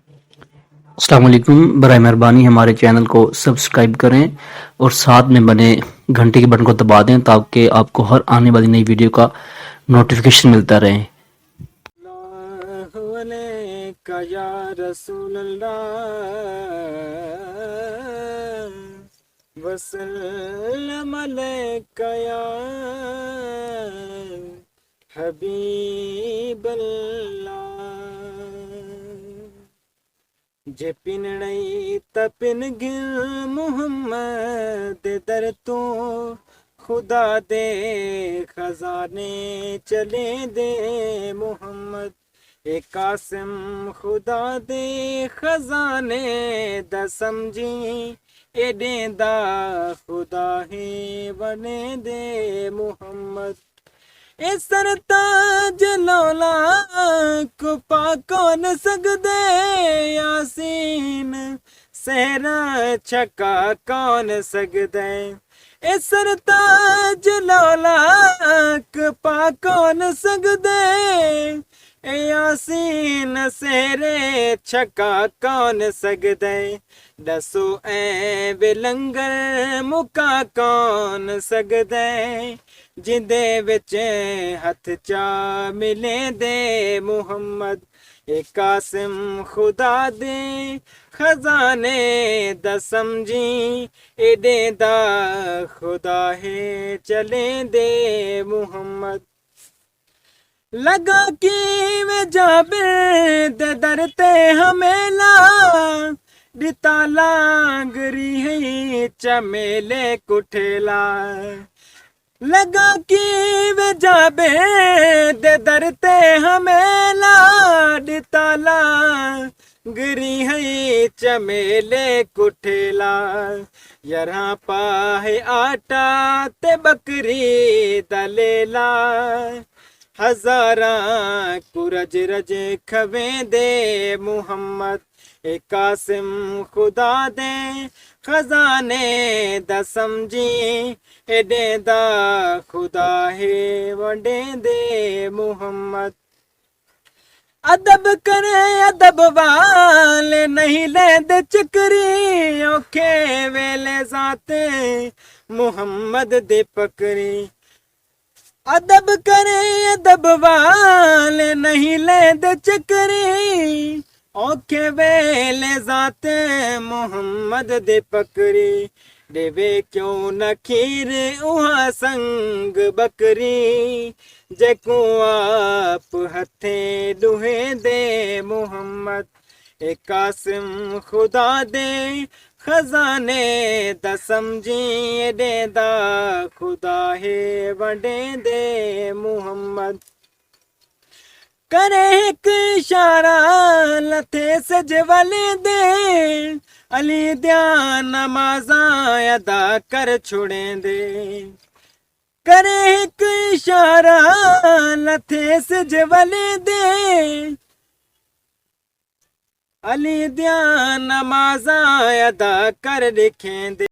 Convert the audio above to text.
अस्सलाम वालेकुम। बराए मेहरबानी हमारे चैनल को सब्सक्राइब करें और साथ में बने घंटे के बटन को दबा दें ताकि आपको हर आने वाली नई वीडियो का नोटिफिकेशन मिलता रहे। अल्लाहु अलैका या रसूल अल्लाह वसल्लम अलैका या हबीब अल्लाह। जे पिनड़ई तपिन गिल मुहम्मद दर तो खुदा दे खजाने चले दे मुहम्मद ए कासिम खुदा दे खजाने द समझी एडे दा खुदा है बने दे मुहम्मद ए सरताज लौला को पा कौन सकदे यासीन सहरा छका कौन सकदे ए सरताज लौलाक पा कौन सकदे ए यासीन सेरे छका कौन सकदे दसो ऐ बिलंगर मुका कौन सकदे जिंदे विच हथ चा मिले दे मुहम्मद ए कासिम खुदा दे खजाने द समझी एडे दा खुदा है चले दे मुहम्मद। लगा कि वे जाबिर दे दर ते हमेला दिता लांगरी है चमेले कुठेला लगा कि वे जाबे दे दर ते हमेला दिता लांगरी है चमेले कुठेला यरा पाहे आटा ते बकरी दलेला हजारा कुरज रज खवे दे मुहम्मद ए कासिम खुदा दे खजाने द समझी एडे दा खुदा है वडे दे मुहम्मद। अदब करे अदब वाले नहीं लेंदे चकरी औखे वेले जाते मुहम्मद दे पकड़ी अदब करे अदब वाले नहीं लेंदे चकरी औखे वेले जाते मुहम्मद दे पकड़ी देवे क्यों न खीर उहा संग बकरी जेको आप हथे दुहे दे मुहम्मद ए कासिम खुदा दे खजाने द समझी एडे दा खुदा है वडे दे मुहम्मद। करे एक इशारा लथे सजवले दे अली ध्यान नमाजा अदा कर छोड़े दे करे एक इशारा लथे सजवले दे अली ध्यान नमाजा अदा कर लिखे दे।